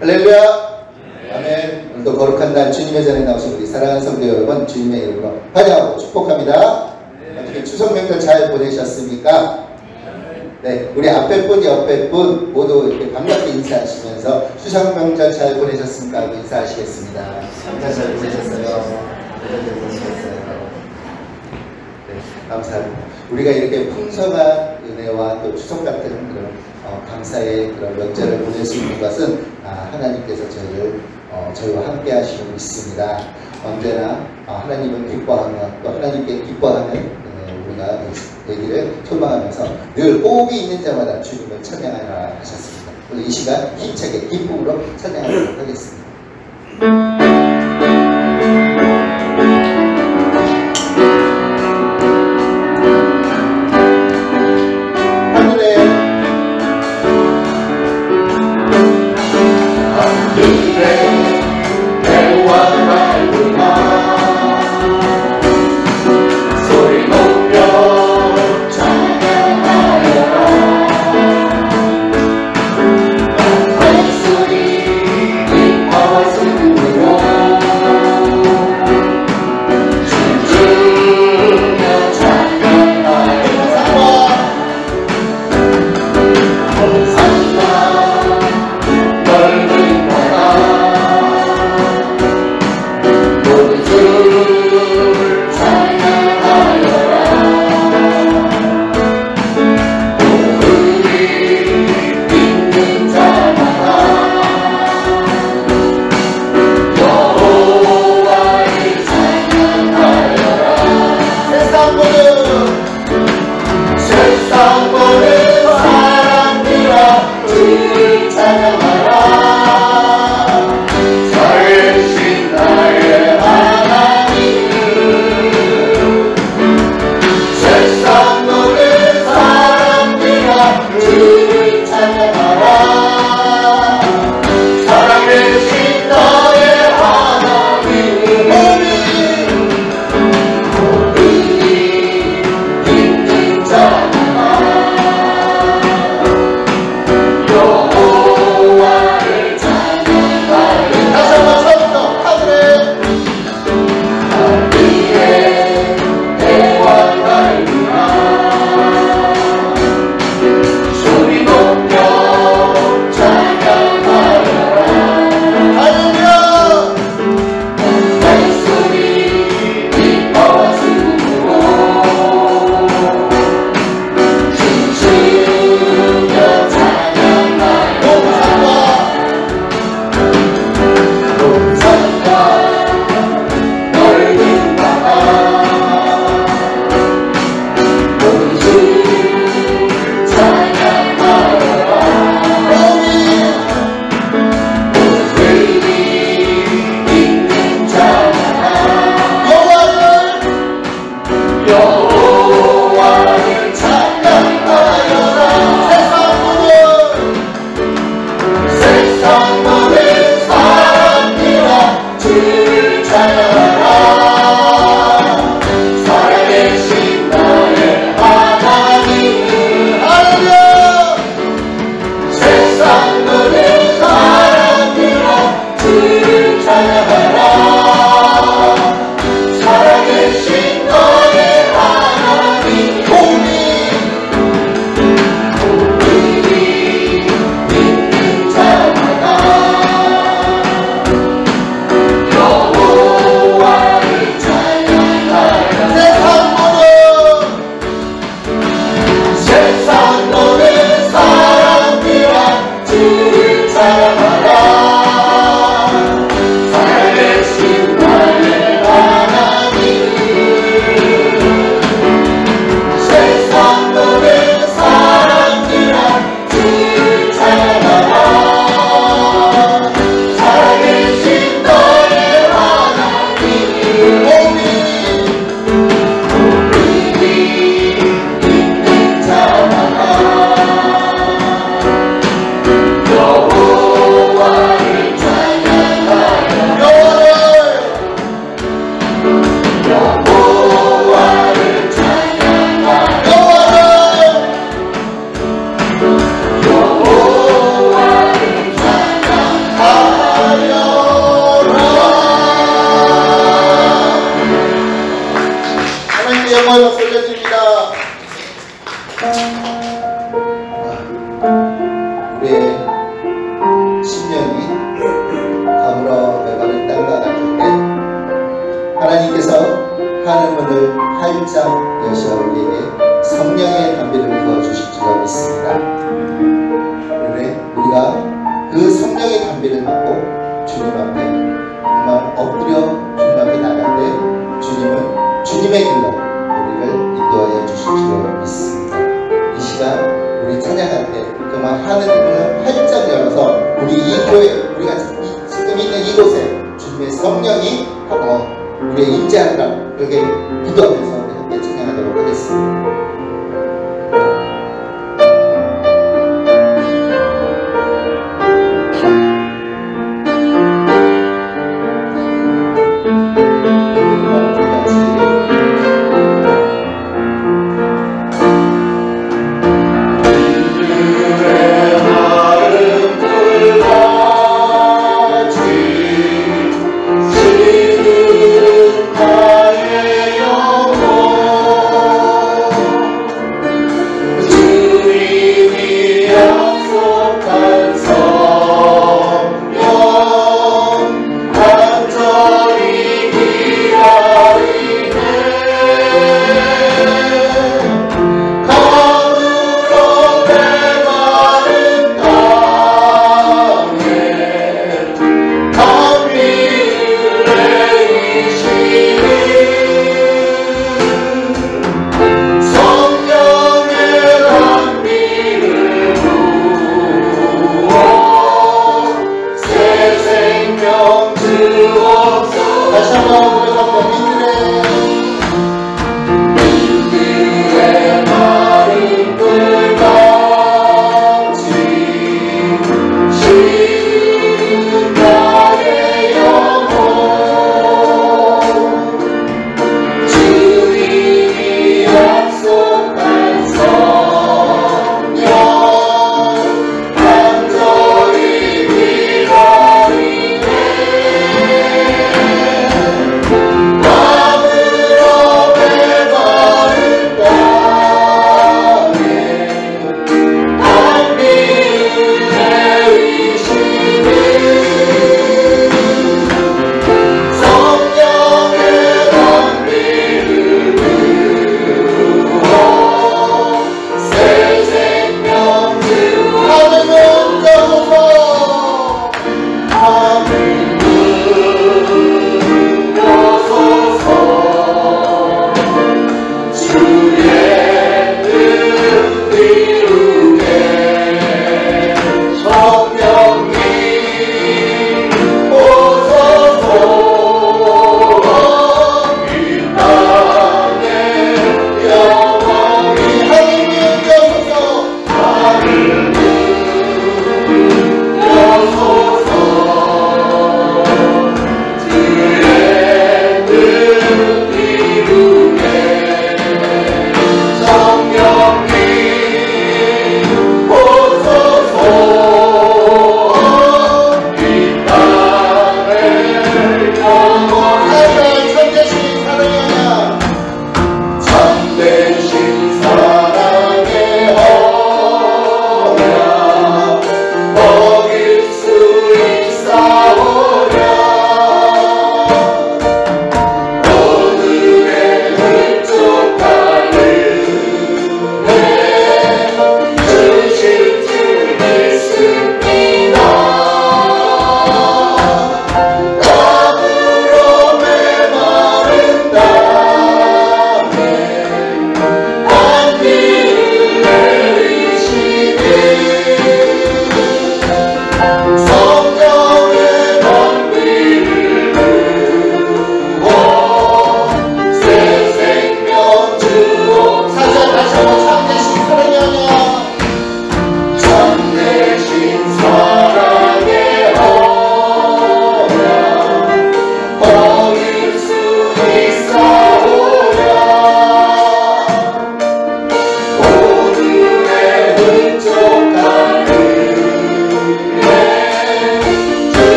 할렐루야. 아멘. 오늘도 거룩한 날 주님의 전에 나오신 우리 사랑하는 성도 여러분, 주님의 이름으로 환영하고 축복합니다. 어떻게 추석 명절 잘 보내셨습니까? 네, 우리 앞에 분, 옆에 분 모두 이렇게 반갑게 인사하시면서 추석 명절 잘 보내셨습니까? 하고 인사하시겠습니다. 잘 보내셨어요. 잘 보내셨어요. 네, 감사합니다. 우리가 이렇게 풍성한 은혜와 또 추석 같은 그런 감사의 그런 명절을 보낼 수 있는 것은 하나님께서 저희와 함께 하시고 있습니다. 언제나 하나님은 기뻐하며 또 하나님께 기뻐하는 우리가 되기를 소망하면서 늘 호흡이 있는 자마다 주님을 찬양하라 하셨습니다. 오늘 이 시간 힘차게 기쁨으로 찬양하도록 하겠습니다. 하늘문을 활짝 여셔 우리에게 성령의 담비를 부어주실 줄로 믿습니다. 그런데 우리가 그 성령의 담비를 받고 주님 앞에 정말 엎드려 주님 앞에 나갈 때 주님은 주님의 길로 우리를 인도하여 주실 줄로 믿습니다. 이 시간 우리 찬양할 때 정말 하늘문을 활짝 열어서 우리 이 교회, 우리가 지금 있는 이곳에 주님의 성령이 우리의 임재하리라 그렇게 기도하면서 우리 함께 찬양하도록 하겠습니다.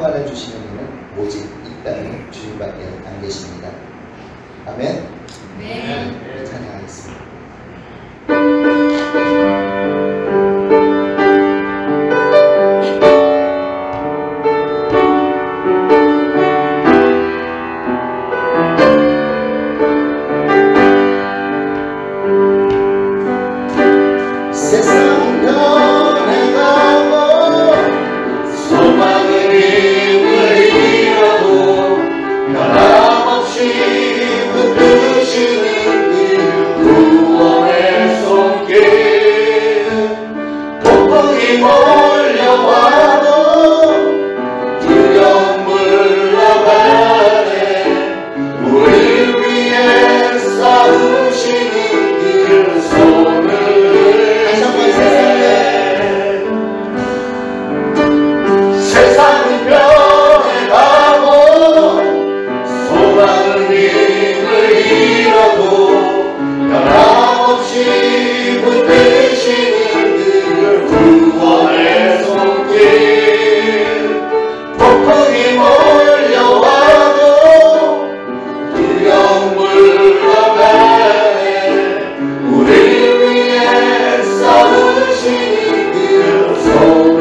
평안을 주시는 이는 오직 있다는 주님밖에 안 계십니다. 아멘. 네. 찬양하겠습니다. 세상 변해가고 소망의 힘을 잃어도 변함없이 붙드시는 그 구원의 손길 폭풍이 몰려와도 두려움 물러가네 우리 위해 싸우시는 그 손을 세상은 변해가고 소망은 힘을 잃어도 변함없이 붙드시는 그 구원의 손길 폭풍이 몰려와도 두려움 물러가네 우리 위해 싸우시는 그 손을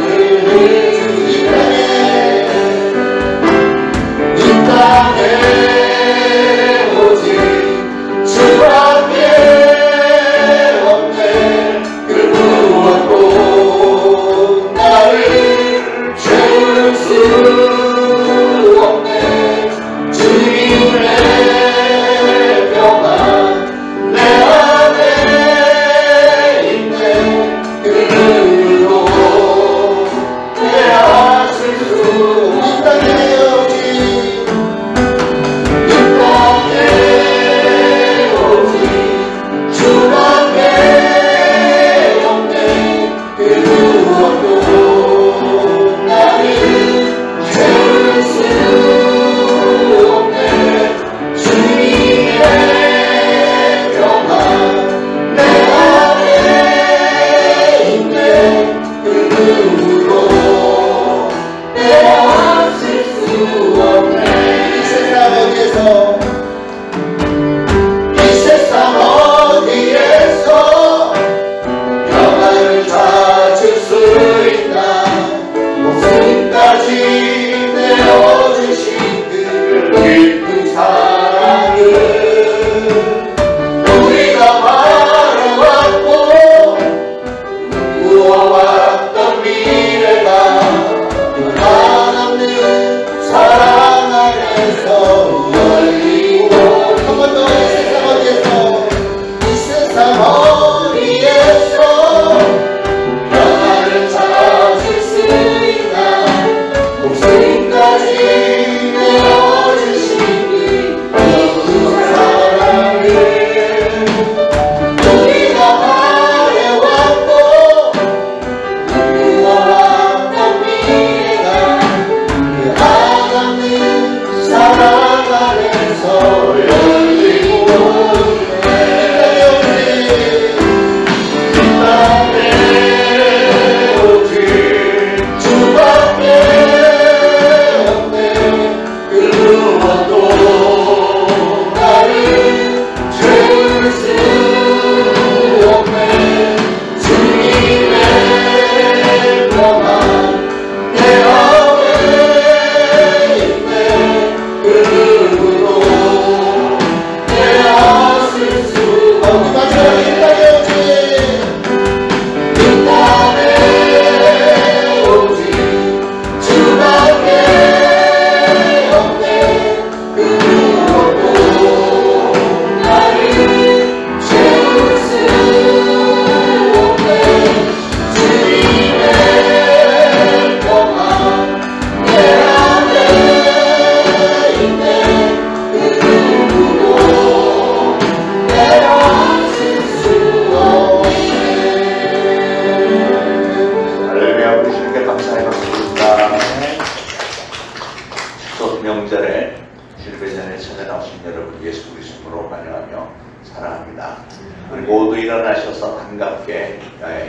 우리 모두 일어나셔서 반갑게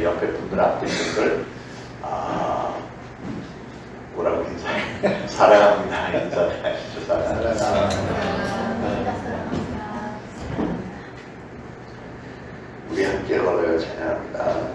옆에 분들 앞에 분들 뭐라고 인사해? 사랑합니다. 인사하시죠. 사랑합니다. 우리 함께 걸어요. 찬양합니다.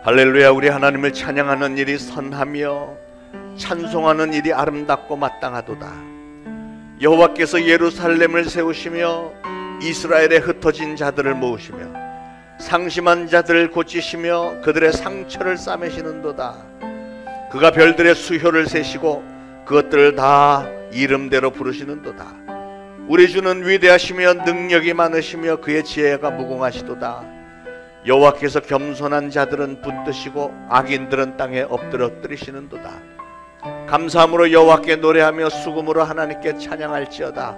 할렐루야. 우리 하나님을 찬양하는 일이 선하며 찬송하는 일이 아름답고 마땅하도다. 여호와께서 예루살렘을 세우시며 이스라엘에 흩어진 자들을 모으시며 상심한 자들을 고치시며 그들의 상처를 싸매시는도다. 그가 별들의 수효를 세시고 그것들을 다 이름대로 부르시는도다. 우리 주는 위대하시며 능력이 많으시며 그의 지혜가 무궁하시도다. 여호와께서 겸손한 자들은 붙드시고 악인들은 땅에 엎드러뜨리시는도다. 감사함으로 여호와께 노래하며 수금으로 하나님께 찬양할지어다.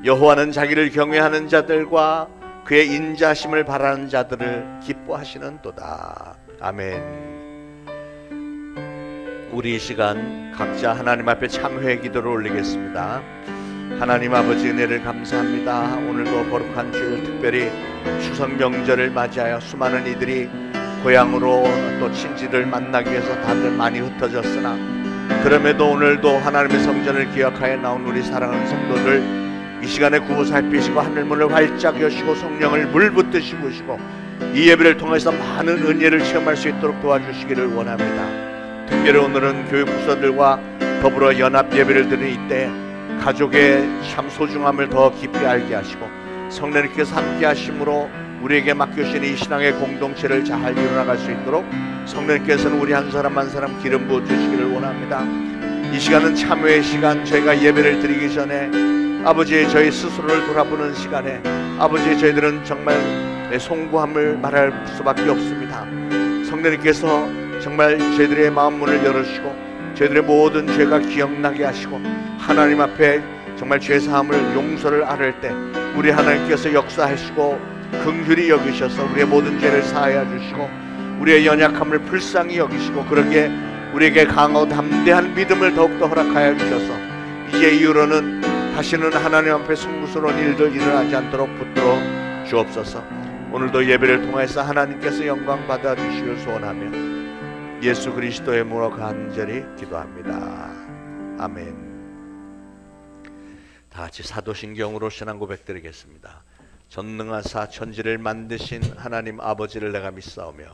여호와는 자기를 경외하는 자들과 그의 인자심을 바라는 자들을 기뻐하시는도다. 아멘. 우리 이 시간 각자 하나님 앞에 참회의 기도를 올리겠습니다. 하나님 아버지, 은혜를 감사합니다. 오늘도 거룩한 주일, 특별히 추석 명절을 맞이하여 수많은 이들이 고향으로 또 친지를 만나기 위해서 다들 많이 흩어졌으나 그럼에도 오늘도 하나님의 성전을 기억하여 나온 우리 사랑하는 성도들 이 시간에 구호 살피시고 하늘문을 활짝 여시고 성령을 물붓듯이 부으시고 이 예배를 통해서 많은 은혜를 체험할 수 있도록 도와주시기를 원합니다. 특별히 오늘은 교육부서들과 더불어 연합 예배를 드리는 이때 가족의 참 소중함을 더 깊이 알게 하시고 성령님께서 함께 하심으로 우리에게 맡겨주신 이 신앙의 공동체를 잘 이뤄나갈 수 있도록 성령님께서는 우리 한 사람 한 사람 기름 부어주시기를 원합니다. 이 시간은 참회의 시간, 저희가 예배를 드리기 전에 아버지 저희 스스로를 돌아보는 시간에 아버지 저희들은 정말 송구함을 말할 수밖에 없습니다. 성령님께서 정말 저희들의 마음 문을 열어주시고 저희들의 모든 죄가 기억나게 하시고 하나님 앞에 정말 죄사함을 용서를 아뢰 때 우리 하나님께서 역사하시고 긍휼히 여기셔서 우리의 모든 죄를 사하여 주시고 우리의 연약함을 불쌍히 여기시고 그러기에 우리에게 강하고 담대한 믿음을 더욱더 허락하여 주셔서 이제 이후로는 다시는 하나님 앞에 송구스러운 일들 일어나지 않도록 붙들어 주옵소서. 오늘도 예배를 통해서 하나님께서 영광 받아 주시길 소원하며 예수 그리스도의 이름으로 간절히 기도합니다. 아멘. 다 같이 사도신경으로 신앙 고백드리겠습니다. 전능하사 천지를 만드신 하나님 아버지를 내가 믿사오며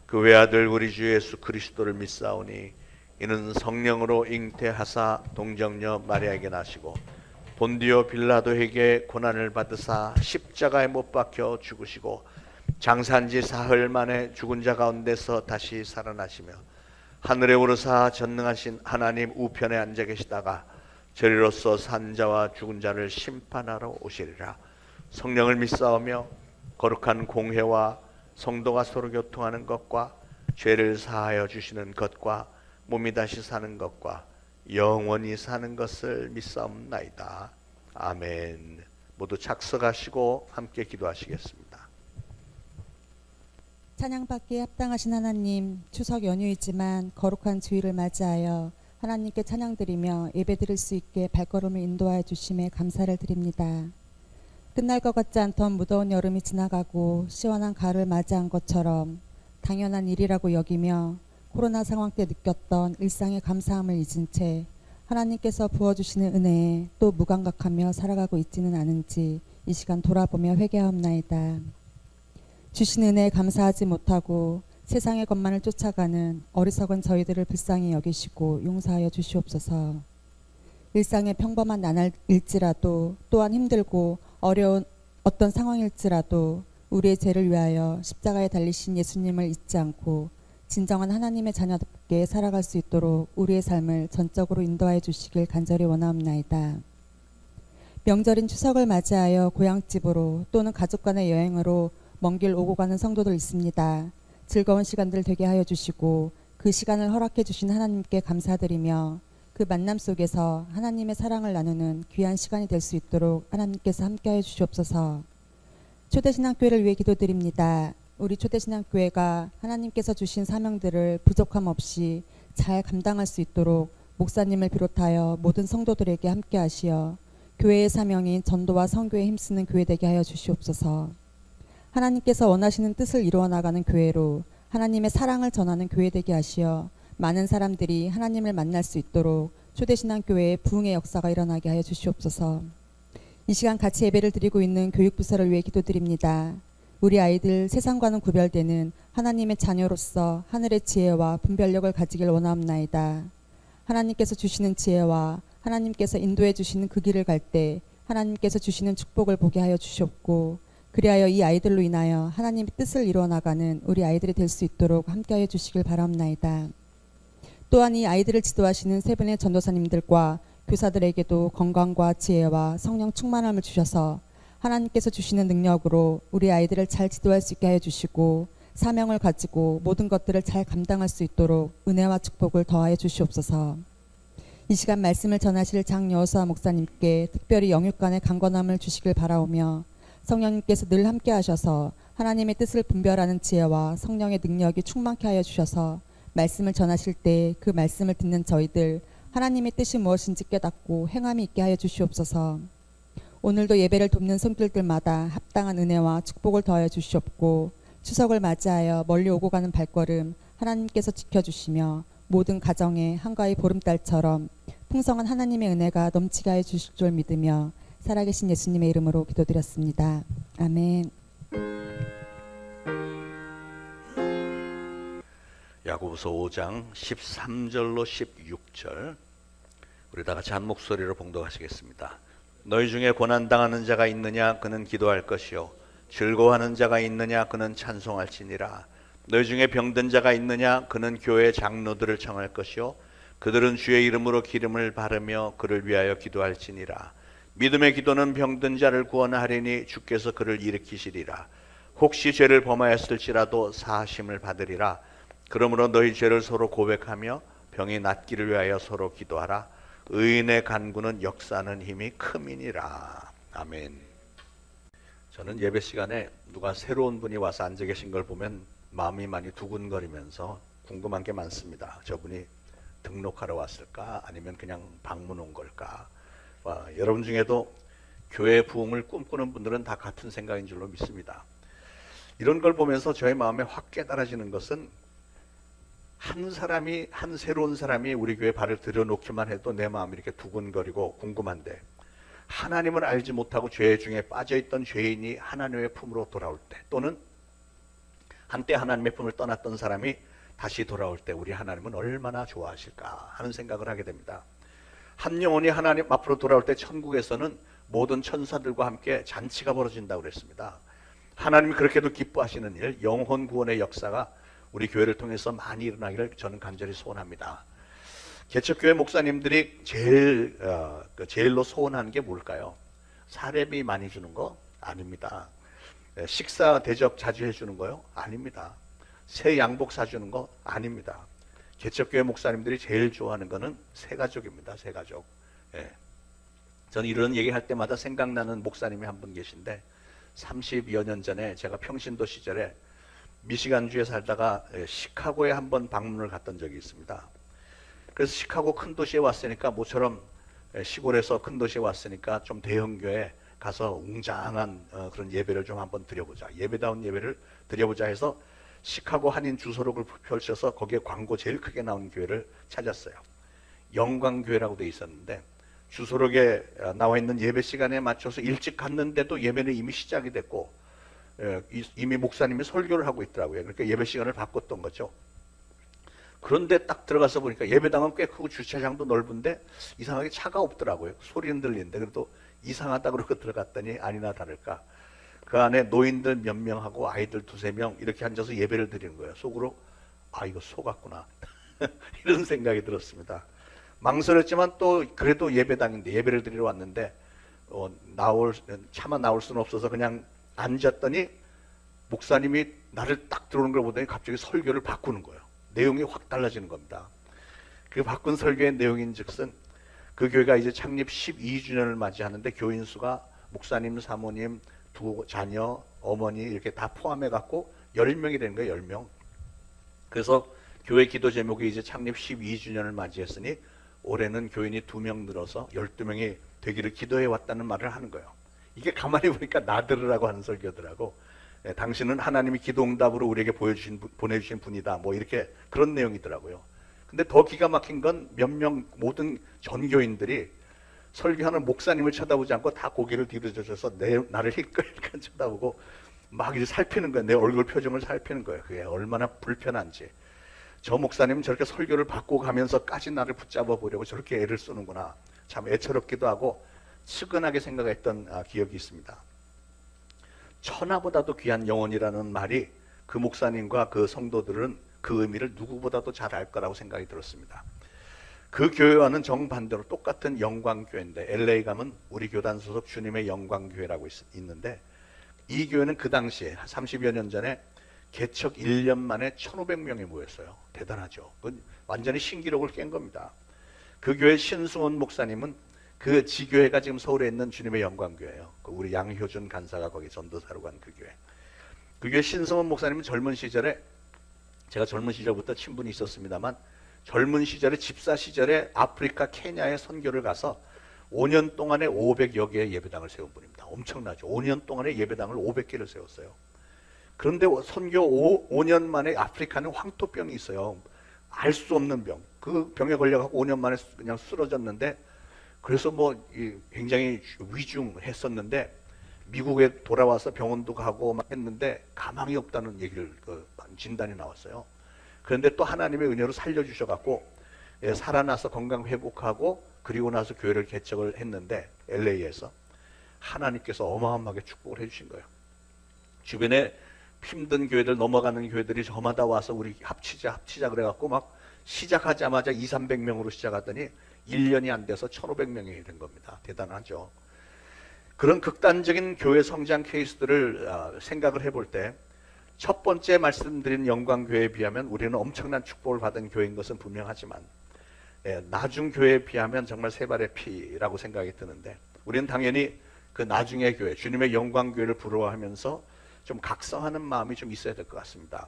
그 외아들 우리 주 예수 그리스도를 믿사오니 이는 성령으로 잉태하사 동정녀 마리아에게 나시고 본디오 빌라도에게 고난을 받으사 십자가에 못 박혀 죽으시고 장사한지 사흘 만에 죽은 자 가운데서 다시 살아나시며 하늘에 오르사 전능하신 하나님 우편에 앉아 계시다가 저리로서 산자와 죽은 자를 심판하러 오시리라. 성령을 믿사오며 거룩한 공회와 성도가 서로 교통하는 것과 죄를 사하여 주시는 것과 몸이 다시 사는 것과 영원히 사는 것을 믿사옵나이다. 아멘. 모두 착석하시고 함께 기도하시겠습니다. 찬양받기에 합당하신 하나님, 추석 연휴이지만 거룩한 주일을 맞이하여 하나님께 찬양드리며 예배드릴 수 있게 발걸음을 인도하여 주심에 감사를 드립니다. 끝날 것 같지 않던 무더운 여름이 지나가고 시원한 가을을 맞이한 것처럼 당연한 일이라고 여기며 코로나 상황 때 느꼈던 일상의 감사함을 잊은 채 하나님께서 부어주시는 은혜에 또 무감각하며 살아가고 있지는 않은지 이 시간 돌아보며 회개하옵나이다. 주신 은혜에 감사하지 못하고 세상의 것만을 쫓아가는 어리석은 저희들을 불쌍히 여기시고 용서하여 주시옵소서. 일상의 평범한 나날일지라도 또한 힘들고 어려운 어떤 상황일지라도 우리의 죄를 위하여 십자가에 달리신 예수님을 잊지 않고 진정한 하나님의 자녀답게 살아갈 수 있도록 우리의 삶을 전적으로 인도하여 주시길 간절히 원하옵나이다. 명절인 추석을 맞이하여 고향집으로 또는 가족 간의 여행으로 먼 길 오고 가는 성도들 있습니다. 즐거운 시간들 되게 하여 주시고 그 시간을 허락해 주신 하나님께 감사드리며 그 만남 속에서 하나님의 사랑을 나누는 귀한 시간이 될 수 있도록 하나님께서 함께하여 주시옵소서. 초대신앙교회를 위해 기도드립니다. 우리 초대신앙교회가 하나님께서 주신 사명들을 부족함 없이 잘 감당할 수 있도록 목사님을 비롯하여 모든 성도들에게 함께하시어 교회의 사명인 전도와 선교에 힘쓰는 교회 되게 하여 주시옵소서. 하나님께서 원하시는 뜻을 이루어 나가는 교회로 하나님의 사랑을 전하는 교회 되게 하시어 많은 사람들이 하나님을 만날 수 있도록 초대신앙교회의 부흥의 역사가 일어나게 하여 주시옵소서. 이 시간 같이 예배를 드리고 있는 교육부서를 위해 기도드립니다. 우리 아이들 세상과는 구별되는 하나님의 자녀로서 하늘의 지혜와 분별력을 가지길 원하옵나이다. 하나님께서 주시는 지혜와 하나님께서 인도해 주시는 그 길을 갈 때 하나님께서 주시는 축복을 보게 하여 주시옵고 그리하여 이 아이들로 인하여 하나님의 뜻을 이루어 나가는 우리 아이들이 될 수 있도록 함께하여 주시길 바라옵나이다. 또한 이 아이들을 지도하시는 세 분의 전도사님들과 교사들에게도 건강과 지혜와 성령 충만함을 주셔서 하나님께서 주시는 능력으로 우리 아이들을 잘 지도할 수 있게 하여 주시고 사명을 가지고 모든 것들을 잘 감당할 수 있도록 은혜와 축복을 더하여 주시옵소서. 이 시간 말씀을 전하실 장여호수아 목사님께 특별히 영육간의 강건함을 주시길 바라오며 성령님께서 늘 함께 하셔서 하나님의 뜻을 분별하는 지혜와 성령의 능력이 충만케 하여 주셔서 말씀을 전하실 때 그 말씀을 듣는 저희들 하나님의 뜻이 무엇인지 깨닫고 행함이 있게 하여 주시옵소서. 오늘도 예배를 돕는 손길들마다 합당한 은혜와 축복을 더하여 주시옵고 추석을 맞이하여 멀리 오고 가는 발걸음 하나님께서 지켜주시며 모든 가정에 한가위 보름달처럼 풍성한 하나님의 은혜가 넘치게 하여 주실 줄 믿으며 살아계신 예수님의 이름으로 기도드렸습니다. 아멘. 야고보서 5장 13절로 16절 우리 다 같이 한 목소리로 봉독하시겠습니다. 너희 중에 고난당하는 자가 있느냐 그는 기도할 것이요 즐거워하는 자가 있느냐 그는 찬송할지니라. 너희 중에 병든 자가 있느냐 그는 교회 장로들을 청할 것이요 그들은 주의 이름으로 기름을 바르며 그를 위하여 기도할지니라. 믿음의 기도는 병든 자를 구원하리니 주께서 그를 일으키시리라. 혹시 죄를 범하였을지라도 사하심을 받으리라. 그러므로 너희 죄를 서로 고백하며 병이 낫기를 위하여 서로 기도하라. 의인의 간구는 역사하는 힘이 큼이니라. 아멘. 저는 예배 시간에 누가 새로운 분이 와서 앉아 계신 걸 보면 마음이 많이 두근거리면서 궁금한 게 많습니다. 저분이 등록하러 왔을까? 아니면 그냥 방문 온 걸까? 여러분 중에도 교회 부흥을 꿈꾸는 분들은 다 같은 생각인 줄로 믿습니다. 이런 걸 보면서 저의 마음에 확 깨달아지는 것은 한 새로운 사람이 우리 교회에 발을 들여놓기만 해도 내 마음이 이렇게 두근거리고 궁금한데, 하나님을 알지 못하고 죄 중에 빠져있던 죄인이 하나님의 품으로 돌아올 때, 또는 한때 하나님의 품을 떠났던 사람이 다시 돌아올 때 우리 하나님은 얼마나 좋아하실까 하는 생각을 하게 됩니다. 한 영혼이 하나님 앞으로 돌아올 때 천국에서는 모든 천사들과 함께 잔치가 벌어진다고 그랬습니다. 하나님이 그렇게도 기뻐하시는 일, 영혼 구원의 역사가 우리 교회를 통해서 많이 일어나기를 저는 간절히 소원합니다. 개척교회 목사님들이 제일로 소원하는 게 뭘까요? 사례비 많이 주는 거? 아닙니다. 식사 대접 자주 해주는 거요? 아닙니다. 새 양복 사주는 거? 아닙니다. 개척교회 목사님들이 제일 좋아하는 거는 새가족입니다. 새가족. 예. 저는 이런 얘기할 때마다 생각나는 목사님이 한 분 계신데, 30여 년 전에 제가 평신도 시절에 미시간주에 살다가 시카고에 한번 방문을 갔던 적이 있습니다. 그래서 시카고 큰 도시에 왔으니까, 모처럼 시골에서 큰 도시에 왔으니까 좀 대형교회 가서 웅장한 그런 예배를 좀 한번 드려보자, 예배다운 예배를 드려보자 해서 시카고 한인 주소록을 펼쳐서 거기에 광고 제일 크게 나온 교회를 찾았어요. 영광교회라고 돼 있었는데, 주소록에 나와 있는 예배 시간에 맞춰서 일찍 갔는데도 예배는 이미 시작이 됐고, 이미 목사님이 설교를 하고 있더라고요. 그러니까 예배 시간을 바꿨던 거죠. 그런데 딱 들어가서 보니까 예배당은 꽤 크고 주차장도 넓은데 이상하게 차가 없더라고요. 소리는 들리는데. 그래도 이상하다 그러고 들어갔더니 아니나 다를까, 그 안에 노인들 몇 명하고 아이들 2~3명 이렇게 앉아서 예배를 드리는 거예요. 속으로 이거 속았구나 이런 생각이 들었습니다. 망설였지만 또 그래도 예배당인데, 예배를 드리러 왔는데 차마 나올 수는 없어서 그냥 앉았더니 목사님이 나를 딱 들어오는 걸 보더니 갑자기 설교를 바꾸는 거예요. 내용이 확 달라지는 겁니다. 그 바꾼 설교의 내용인 즉슨, 그 교회가 이제 창립 12주년을 맞이하는데 교인 수가 목사님, 사모님, 2 자녀, 어머니 이렇게 다 포함해 갖고 10명이 되는 거예요. 10명. 그래서 교회 기도 제목이 이제 창립 12주년을 맞이했으니 올해는 교인이 2명 늘어서 12명이 되기를 기도해 왔다는 말을 하는 거예요. 이게 가만히 보니까 나들으라고 하는 설교더라고. 당신은 하나님이 기도응답으로 우리에게 보내주신 분이다, 뭐 이렇게 그런 내용이더라고요. 근데 더 기가 막힌 건 몇 명 모든 전교인들이 설교하는 목사님을 쳐다보지 않고 다 고개를 뒤로져서 나를 힐끔힐끔 쳐다보고 막 이제 살피는 거예요. 내 얼굴 표정을 살피는 거예요. 그게 얼마나 불편한지. 저 목사님은 저렇게 설교를 받고 가면서까지 나를 붙잡아 보려고 저렇게 애를 쓰는구나. 참 애처롭기도 하고 측은하게 생각했던 기억이 있습니다. 천하보다도 귀한 영혼이라는 말이 그 목사님과 그 성도들은 그 의미를 누구보다도 잘 알 거라고 생각이 들었습니다. 그 교회와는 정반대로 똑같은 영광교회인데, LA 가면 우리 교단 소속 주님의 영광교회라고 있는데, 이 교회는 그 당시에 30여 년 전에 개척 1년 만에 1,500명이 모였어요. 대단하죠. 완전히 신기록을 깬 겁니다. 그 교회 신승원 목사님은 그 지교회가 지금 서울에 있는 주님의 영광교회예요. 우리 양효준 간사가 거기 전도사로 간 그 교회. 그 교회 신승원 목사님은 젊은 시절에, 제가 젊은 시절부터 친분이 있었습니다만, 젊은 시절에 집사 시절에 아프리카 케냐에 선교를 가서 5년 동안에 500여 개의 예배당을 세운 분입니다. 엄청나죠. 5년 동안에 예배당을 500개를 세웠어요. 그런데 선교 5년 만에 아프리카는 황토병이 있어요. 알 수 없는 병. 그 병에 걸려갖고 5년 만에 그냥 쓰러졌는데, 그래서 굉장히 위중했었는데 미국에 돌아와서 병원도 가고 막 했는데 가망이 없다는 얘기를 진단이 나왔어요. 그런데 또 하나님의 은혜로 살려주셔갖고 살아나서 건강 회복하고, 그리고 나서 교회를 개척을 했는데 LA에서 하나님께서 어마어마하게 축복을 해주신 거예요. 주변에 힘든 교회들, 넘어가는 교회들이 저마다 와서 우리 합치자 그래갖고 막 시작하자마자 200~300명으로 시작하더니 1년이 안 돼서 1,500명이 된 겁니다. 대단하죠. 그런 극단적인 교회 성장 케이스들을 생각을 해볼 때, 첫 번째 말씀드린 영광교회에 비하면 우리는 엄청난 축복을 받은 교회인 것은 분명하지만, 나중 교회에 비하면 정말 세 발의 피라고 생각이 드는데, 우리는 당연히 그 나중의 교회, 주님의 영광교회를 부러워하면서 좀 각성하는 마음이 좀 있어야 될 것 같습니다.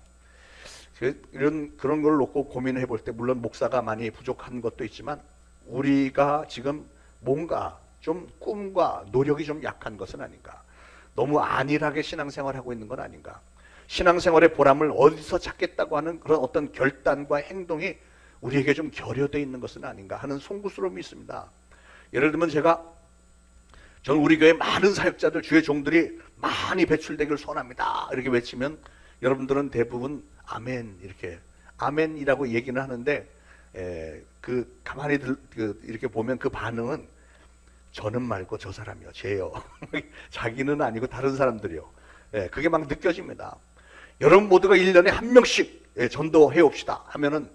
그런 걸 놓고 고민해 볼 때 물론 목사가 많이 부족한 것도 있지만 우리가 지금 뭔가 좀 꿈과 노력이 좀 약한 것은 아닌가. 너무 안일하게 신앙생활하고 있는 건 아닌가. 신앙생활의 보람을 어디서 찾겠다고 하는 그런 어떤 결단과 행동이 우리에게 좀 결여되어 있는 것은 아닌가 하는 송구스러움이 있습니다. 예를 들면 저는 우리 교회 많은 사역자들, 주의 종들이 많이 배출되기를 소원합니다 이렇게 외치면 여러분들은 대부분 아멘 이렇게 아멘이라고 얘기는 하는데 가만히 이렇게 보면 그 반응은 저는 말고 저 사람이요, 쟤요. 자기는 아니고 다른 사람들이요. 그게 막 느껴집니다. 여러분 모두가 1년에 한 명씩 전도해 옵시다 하면은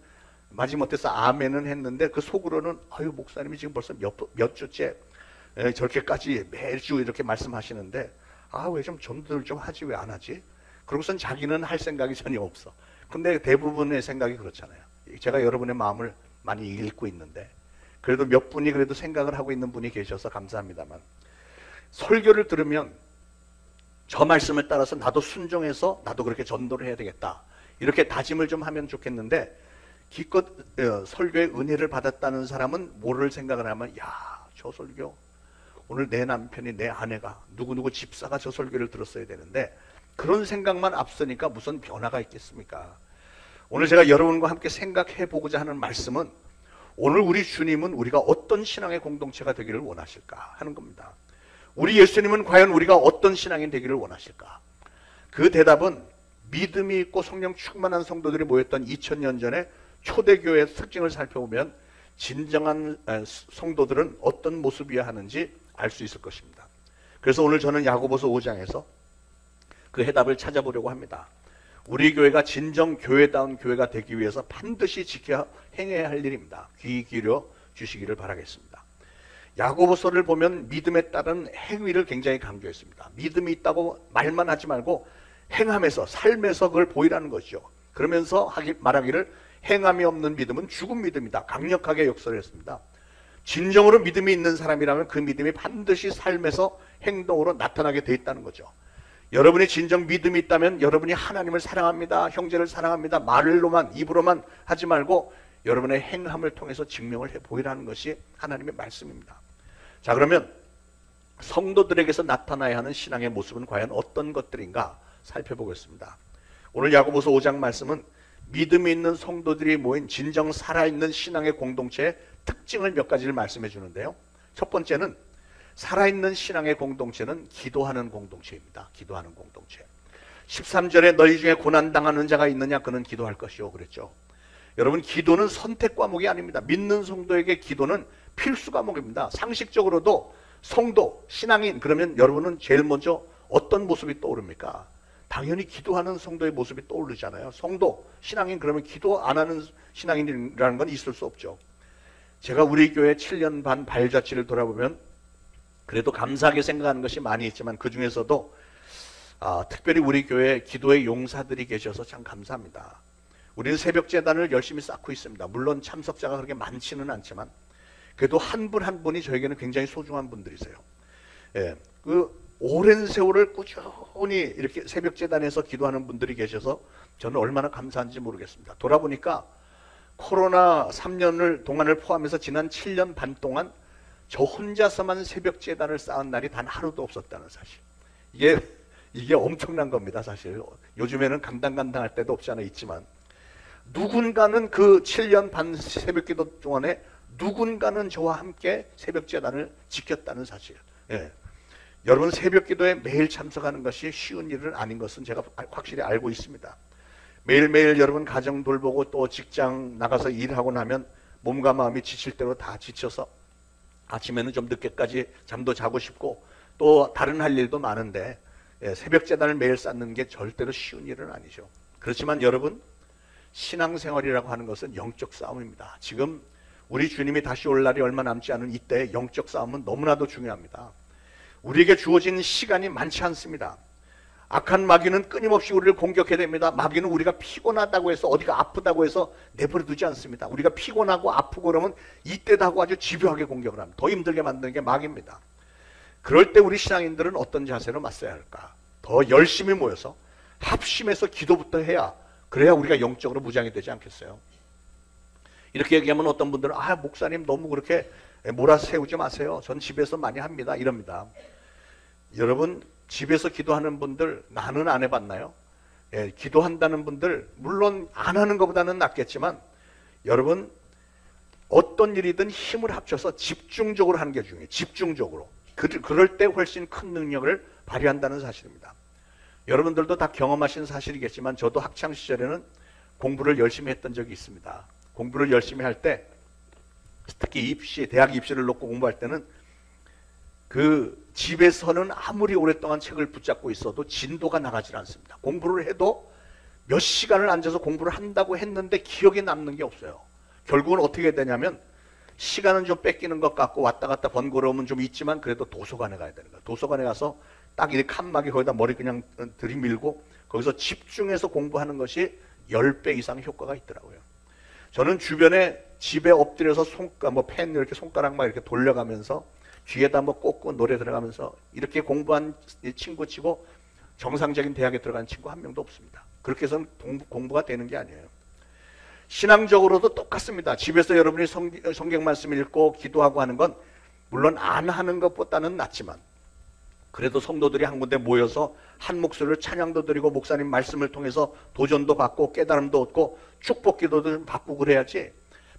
마지못해서 아멘은 했는데 그 속으로는 아유 목사님이 지금 벌써 몇 주째 저렇게까지 매주 이렇게 말씀하시는데 아 왜 좀 전도를 좀 하지 왜 안 하지? 그러고선 자기는 할 생각이 전혀 없어. 근데 대부분의 생각이 그렇잖아요. 제가 여러분의 마음을 많이 읽고 있는데 그래도 몇 분이 그래도 생각을 하고 있는 분이 계셔서 감사합니다만 설교를 들으면 저 말씀을 따라서 나도 순종해서 나도 그렇게 전도를 해야 되겠다 이렇게 다짐을 좀 하면 좋겠는데 기껏 설교의 은혜를 받았다는 사람은 뭐를 생각을 하면 야 저 설교 오늘 내 남편이 내 아내가 누구누구 집사가 저 설교를 들었어야 되는데 그런 생각만 앞서니까 무슨 변화가 있겠습니까? 오늘 제가 여러분과 함께 생각해 보고자 하는 말씀은 오늘 우리 주님은 우리가 어떤 신앙의 공동체가 되기를 원하실까 하는 겁니다. 우리 예수님은 과연 우리가 어떤 신앙이 되기를 원하실까? 그 대답은 믿음이 있고 성령 충만한 성도들이 모였던 2000년 전에 초대교회의 특징을 살펴보면 진정한 성도들은 어떤 모습이어야 하는지 알 수 있을 것입니다. 그래서 오늘 저는 야고보서 5장에서 그 해답을 찾아보려고 합니다. 우리 교회가 진정 교회다운 교회가 되기 위해서 반드시 지켜 행해야 할 일입니다. 귀 기울여 주시기를 바라겠습니다. 야고보서를 보면 믿음에 따른 행위를 굉장히 강조했습니다. 믿음이 있다고 말만 하지 말고 행함에서 삶에서 그걸 보이라는 것이죠. 그러면서 말하기를 행함이 없는 믿음은 죽은 믿음이다. 강력하게 역설을 했습니다. 진정으로 믿음이 있는 사람이라면 그 믿음이 반드시 삶에서 행동으로 나타나게 돼 있다는 거죠. 여러분이 진정 믿음이 있다면 여러분이 하나님을 사랑합니다, 형제를 사랑합니다 말로만 입으로만 하지 말고 여러분의 행함을 통해서 증명을 해 보이라는 것이 하나님의 말씀입니다. 자, 그러면 성도들에게서 나타나야 하는 신앙의 모습은 과연 어떤 것들인가 살펴보겠습니다. 오늘 야고보서 5장 말씀은 믿음이 있는 성도들이 모인 진정 살아있는 신앙의 공동체의 특징을 몇 가지를 말씀해 주는데요. 첫 번째는 살아있는 신앙의 공동체는 기도하는 공동체입니다. 기도하는 공동체. 13절에 너희 중에 고난당하는 자가 있느냐 그는 기도할 것이요 그랬죠. 여러분 기도는 선택 과목이 아닙니다. 믿는 성도에게 기도는 필수 과목입니다. 상식적으로도 성도, 신앙인 그러면 여러분은 제일 먼저 어떤 모습이 떠오릅니까? 당연히 기도하는 성도의 모습이 떠오르잖아요. 성도, 신앙인 그러면 기도 안 하는 신앙인이라는 건 있을 수 없죠. 제가 우리 교회 7년 반 발자취를 돌아보면 그래도 감사하게 생각하는 것이 많이 있지만 그 중에서도 특별히 우리 교회에 기도의 용사들이 계셔서 참 감사합니다. 우리는 새벽재단을 열심히 쌓고 있습니다. 물론 참석자가 그렇게 많지는 않지만 그래도 한 분 한 분이 저에게는 굉장히 소중한 분들이세요. 예, 그 오랜 세월을 꾸준히 이렇게 새벽재단에서 기도하는 분들이 계셔서 저는 얼마나 감사한지 모르겠습니다. 돌아보니까 코로나 3년 동안을 포함해서 지난 7년 반 동안 저 혼자서만 새벽재단을 쌓은 날이 단 하루도 없었다는 사실. 이게 엄청난 겁니다, 사실. 요즘에는 간당간당할 때도 없지 않아 있지만 누군가는 그 7년 반 새벽기도 동안에 누군가는 저와 함께 새벽재단을 지켰다는 사실. 예. 여러분 새벽기도에 매일 참석하는 것이 쉬운 일은 아닌 것은 제가 확실히 알고 있습니다. 매일매일 여러분 가정 돌보고 또 직장 나가서 일하고 나면 몸과 마음이 지칠 대로 다 지쳐서 아침에는 좀 늦게까지 잠도 자고 싶고 또 다른 할 일도 많은데 새벽재단을 매일 쌓는 게 절대로 쉬운 일은 아니죠. 그렇지만 여러분 신앙생활이라고 하는 것은 영적 싸움입니다. 지금 우리 주님이 다시 올 날이 얼마 남지 않은 이때 영적 싸움은 너무나도 중요합니다. 우리에게 주어진 시간이 많지 않습니다. 악한 마귀는 끊임없이 우리를 공격해야 됩니다. 마귀는 우리가 피곤하다고 해서 어디가 아프다고 해서 내버려 두지 않습니다. 우리가 피곤하고 아프고 그러면 이때도 하고 아주 집요하게 공격을 합니다. 더 힘들게 만드는 게 마귀입니다. 그럴 때 우리 신앙인들은 어떤 자세로 맞서야 할까? 더 열심히 모여서 합심해서 기도부터 해야 그래야 우리가 영적으로 무장이 되지 않겠어요? 이렇게 얘기하면 어떤 분들은 목사님 너무 그렇게 몰아세우지 마세요. 전 집에서 많이 합니다. 이럽니다. 여러분, 집에서 기도하는 분들 나는 안 해봤나요? 기도한다는 분들 물론 안 하는 것보다는 낫겠지만 여러분, 어떤 일이든 힘을 합쳐서 집중적으로 하는 게 중요해요. 집중적으로. 그럴 때 훨씬 큰 능력을 발휘한다는 사실입니다. 여러분들도 다 경험하신 사실이겠지만 저도 학창시절에는 공부를 열심히 했던 적이 있습니다. 공부를 열심히 할 때 특히 대학 입시를 놓고 공부할 때는 그 집에서는 아무리 오랫동안 책을 붙잡고 있어도 진도가 나가질 않습니다. 공부를 해도 몇 시간을 앉아서 공부를 한다고 했는데 기억에 남는 게 없어요. 결국은 어떻게 되냐면 시간은 좀 뺏기는 것 같고 왔다 갔다 번거로움은 좀 있지만 그래도 도서관에 가야 되는 거예요. 도서관에 가서 딱 이렇게 칸막이 거기다 머리 그냥 들이밀고 거기서 집중해서 공부하는 것이 10배 이상 효과가 있더라고요. 저는 주변에 집에 엎드려서 펜 이렇게 손가락 막 이렇게 돌려가면서 귀에다 꽂고 노래 들어가면서 이렇게 공부한 친구 치고 정상적인 대학에 들어간 친구 한 명도 없습니다. 그렇게 해서는 공부가 되는 게 아니에요. 신앙적으로도 똑같습니다. 집에서 여러분이 성경 말씀 읽고 기도하고 하는 건 물론 안 하는 것보다는 낫지만 그래도 성도들이 한 군데 모여서 한 목소리로 찬양도 드리고 목사님 말씀을 통해서 도전도 받고 깨달음도 얻고 축복 기도도 좀 받고 그래야지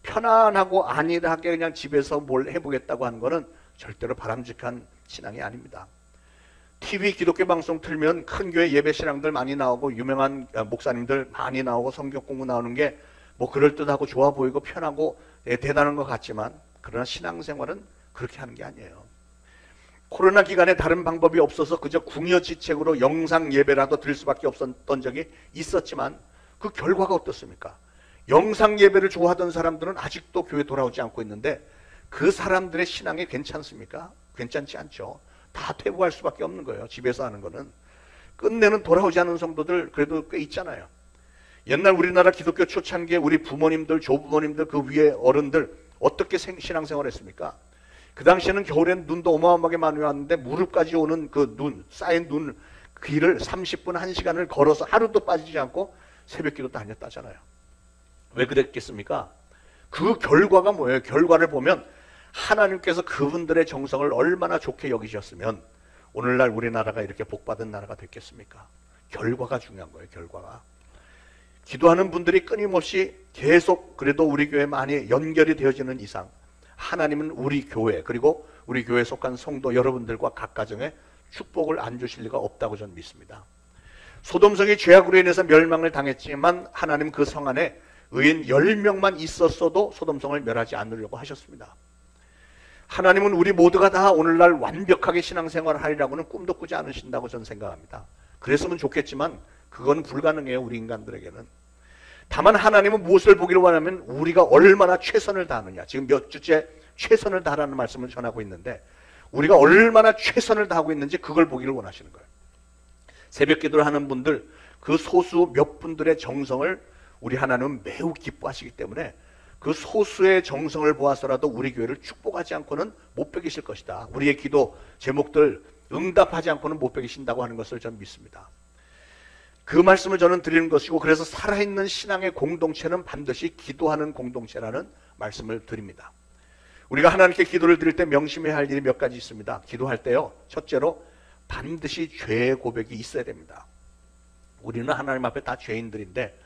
편안하고 안일하게 그냥 집에서 뭘 해보겠다고 하는 거는 절대로 바람직한 신앙이 아닙니다. TV 기독교 방송 틀면 큰 교회 예배 신앙들 많이 나오고 유명한 목사님들 많이 나오고 성경 공부 나오는 게 뭐 그럴듯하고 좋아 보이고 편하고 대단한 것 같지만 그러나 신앙생활은 그렇게 하는 게 아니에요. 코로나 기간에 다른 방법이 없어서 그저 궁여지책으로 영상 예배라도 드릴 수밖에 없었던 적이 있었지만 그 결과가 어떻습니까? 영상 예배를 좋아하던 사람들은 아직도 교회 돌아오지 않고 있는데 그 사람들의 신앙이 괜찮습니까? 괜찮지 않죠. 다 퇴보할 수밖에 없는 거예요. 집에서 하는 거는. 끝내는 돌아오지 않은 성도들 그래도 꽤 있잖아요. 옛날 우리나라 기독교 초창기에 우리 부모님들, 조부모님들 그 위에 어른들 어떻게 신앙생활 했습니까? 그 당시에는 겨울엔 눈도 어마어마하게 많이 왔는데 무릎까지 오는 그 쌓인 눈 길을 30분, 1시간을 걸어서 하루도 빠지지 않고 새벽기도 다녔다잖아요. 왜 그랬겠습니까? 그 결과가 뭐예요? 결과를 보면 하나님께서 그분들의 정성을 얼마나 좋게 여기셨으면 오늘날 우리나라가 이렇게 복받은 나라가 됐겠습니까? 결과가 중요한 거예요. 결과가. 기도하는 분들이 끊임없이 계속 그래도 우리 교회에 많이 연결이 되어지는 이상 하나님은 우리 교회 그리고 우리 교회에 속한 성도 여러분들과 각 가정에 축복을 안 주실 리가 없다고 저는 믿습니다. 소돔성이 죄악으로 인해서 멸망을 당했지만 하나님 그 성 안에 의인 10명만 있었어도 소돔성을 멸하지 않으려고 하셨습니다. 하나님은 우리 모두가 다 오늘날 완벽하게 신앙생활을 하리라고는 꿈도 꾸지 않으신다고 저는 생각합니다. 그랬으면 좋겠지만 그건 불가능해요. 우리 인간들에게는. 다만 하나님은 무엇을 보기를 원하면 우리가 얼마나 최선을 다하느냐. 지금 몇 주째 최선을 다하라는 말씀을 전하고 있는데 우리가 얼마나 최선을 다하고 있는지 그걸 보기를 원하시는 거예요. 새벽 기도를 하는 분들 그 소수 몇 분들의 정성을 우리 하나님은 매우 기뻐하시기 때문에 그 소수의 정성을 보아서라도 우리 교회를 축복하지 않고는 못 베기실 것이다. 우리의 기도 제목들 응답하지 않고는 못 베기신다고 하는 것을 저는 믿습니다. 그 말씀을 저는 드리는 것이고 그래서 살아있는 신앙의 공동체는 반드시 기도하는 공동체라는 말씀을 드립니다. 우리가 하나님께 기도를 드릴 때 명심해야 할 일이 몇 가지 있습니다. 기도할 때요. 첫째로 반드시 죄의 고백이 있어야 됩니다. 우리는 하나님 앞에 다 죄인들인데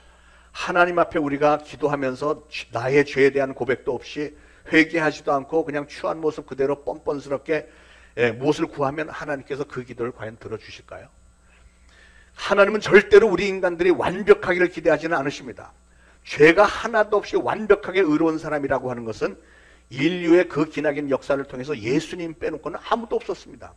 하나님 앞에 우리가 기도하면서 나의 죄에 대한 고백도 없이 회개하지도 않고 그냥 추한 모습 그대로 뻔뻔스럽게 무엇을 구하면 하나님께서 그 기도를 과연 들어주실까요? 하나님은 절대로 우리 인간들이 완벽하기를 기대하지는 않으십니다. 죄가 하나도 없이 완벽하게 의로운 사람이라고 하는 것은 인류의 그 기나긴 역사를 통해서 예수님 빼놓고는 아무도 없었습니다.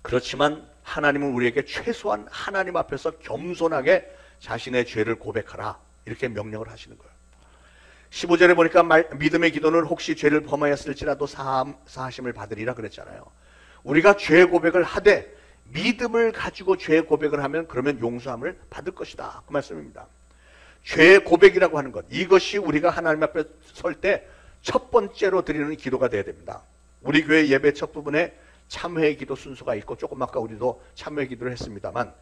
그렇지만 하나님은 우리에게 최소한 하나님 앞에서 겸손하게 자신의 죄를 고백하라 이렇게 명령을 하시는 거예요. 15절에 보니까 믿음의 기도는 혹시 죄를 범하였을지라도 사하심을 받으리라 그랬잖아요. 우리가 죄 고백을 하되 믿음을 가지고 죄 고백을 하면 그러면 용서함을 받을 것이다. 그 말씀입니다. 죄 고백이라고 하는 것, 이것이 우리가 하나님 앞에 설 때 첫 번째로 드리는 기도가 되어야 됩니다. 우리 교회 예배 첫 부분에 참회의 기도 순서가 있고 조금 아까 우리도 참회의 기도를 했습니다만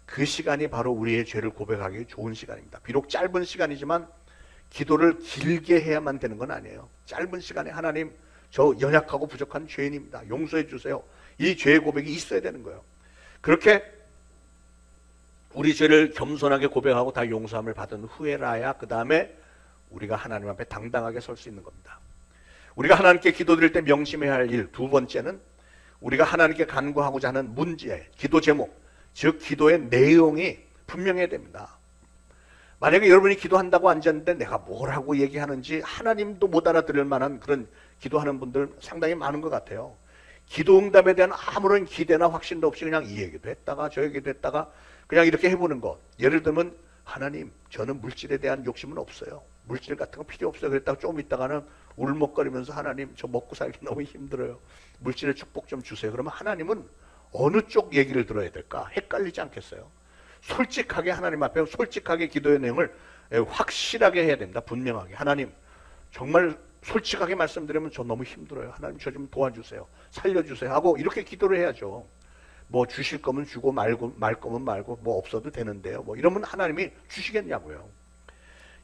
그 시간이 바로 우리의 죄를 고백하기 좋은 시간입니다. 비록 짧은 시간이지만 기도를 길게 해야만 되는 건 아니에요. 짧은 시간에 하나님, 저 연약하고 부족한 죄인입니다. 용서해 주세요. 이 죄의 고백이 있어야 되는 거예요. 그렇게 우리 죄를 겸손하게 고백하고 다 용서함을 받은 후에라야 그 다음에 우리가 하나님 앞에 당당하게 설 수 있는 겁니다. 우리가 하나님께 기도드릴 때 명심해야 할 일, 두 번째는 우리가 하나님께 간구하고자 하는 문제, 기도 제목, 즉 기도의 내용이 분명해야 됩니다. 만약에 여러분이 기도한다고 앉았는데 내가 뭐라고 얘기하는지 하나님도 못 알아들을 만한 그런 기도하는 분들 상당히 많은 것 같아요. 기도 응답에 대한 아무런 기대나 확신도 없이 그냥 이 얘기도 했다가 저 얘기도 했다가 그냥 이렇게 해보는 것. 예를 들면 하나님, 저는 물질에 대한 욕심은 없어요. 물질 같은 거 필요 없어요. 그랬다가 좀 있다가는 울먹거리면서 하나님, 저 먹고 살기 너무 힘들어요. 물질의 축복 좀 주세요. 그러면 하나님은 어느 쪽 얘기를 들어야 될까? 헷갈리지 않겠어요? 솔직하게 하나님 앞에 솔직하게 기도의 내용을 확실하게 해야 됩니다. 분명하게. 하나님, 정말 솔직하게 말씀드리면 저 너무 힘들어요. 하나님, 저 좀 도와주세요. 살려주세요. 하고 이렇게 기도를 해야죠. 뭐 주실 거면 주고 말 거면 말고 뭐 없어도 되는데요. 뭐 이러면 하나님이 주시겠냐고요.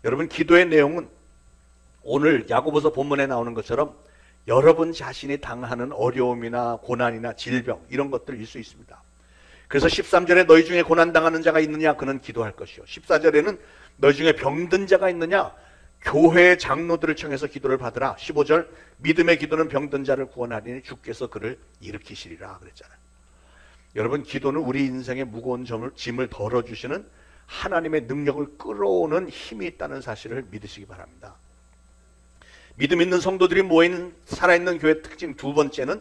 여러분, 기도의 내용은 오늘 야고보서 본문에 나오는 것처럼 여러분 자신이 당하는 어려움이나 고난이나 질병 이런 것들일 수 있습니다. 그래서 13절에 너희 중에 고난당하는 자가 있느냐 그는 기도할 것이요. 14절에는 너희 중에 병든 자가 있느냐 교회 장로들을 청해서 기도를 받으라. 15절 믿음의 기도는 병든 자를 구원하리니 주께서 그를 일으키시리라 그랬잖아요. 여러분, 기도는 우리 인생의 무거운 짐을 덜어주시는 하나님의 능력을 끌어오는 힘이 있다는 사실을 믿으시기 바랍니다. 믿음 있는 성도들이 모인 살아있는 교회 특징 두 번째는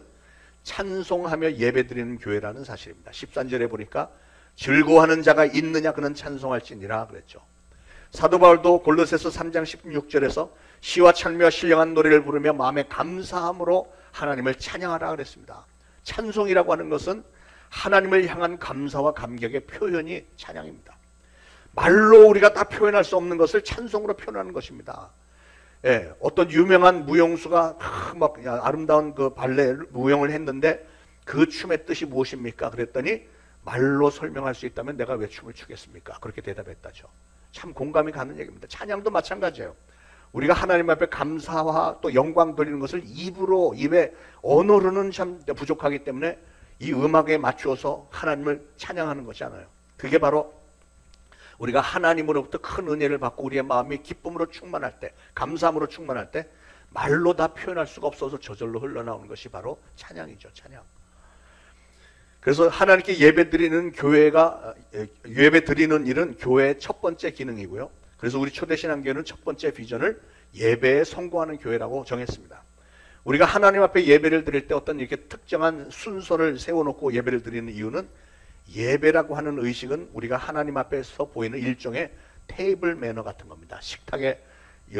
찬송하며 예배드리는 교회라는 사실입니다. 13절에 보니까 즐거워하는 자가 있느냐 그는 찬송할지니라 그랬죠. 사도 바울도 골로새서 3장 16절에서 시와 찬미와 신령한 노래를 부르며 마음에 감사함으로 하나님을 찬양하라 그랬습니다. 찬송이라고 하는 것은 하나님을 향한 감사와 감격의 표현이 찬양입니다. 말로 우리가 다 표현할 수 없는 것을 찬송으로 표현하는 것입니다. 예, 어떤 유명한 무용수가 막 아름다운 그 발레 무용을 했는데 그 춤의 뜻이 무엇입니까? 그랬더니 말로 설명할 수 있다면 내가 왜 춤을 추겠습니까? 그렇게 대답했다죠. 참 공감이 가는 얘기입니다. 찬양도 마찬가지예요. 우리가 하나님 앞에 감사와 또 영광 돌리는 것을 입에 언어로는 참 부족하기 때문에 이 음악에 맞추어서 하나님을 찬양하는 것이잖아요. 그게 바로 우리가 하나님으로부터 큰 은혜를 받고 우리의 마음이 기쁨으로 충만할 때, 감사함으로 충만할 때 말로 다 표현할 수가 없어서 저절로 흘러나오는 것이 바로 찬양이죠. 찬양. 그래서 하나님께 예배드리는 일은 교회의 첫 번째 기능이고요. 그래서 우리 초대신앙교회는 첫 번째 비전을 예배에 성공하는 교회라고 정했습니다. 우리가 하나님 앞에 예배를 드릴 때 어떤 이렇게 특정한 순서를 세워놓고 예배를 드리는 이유는 예배라고 하는 의식은 우리가 하나님 앞에서 보이는 일종의 테이블 매너 같은 겁니다. 식탁에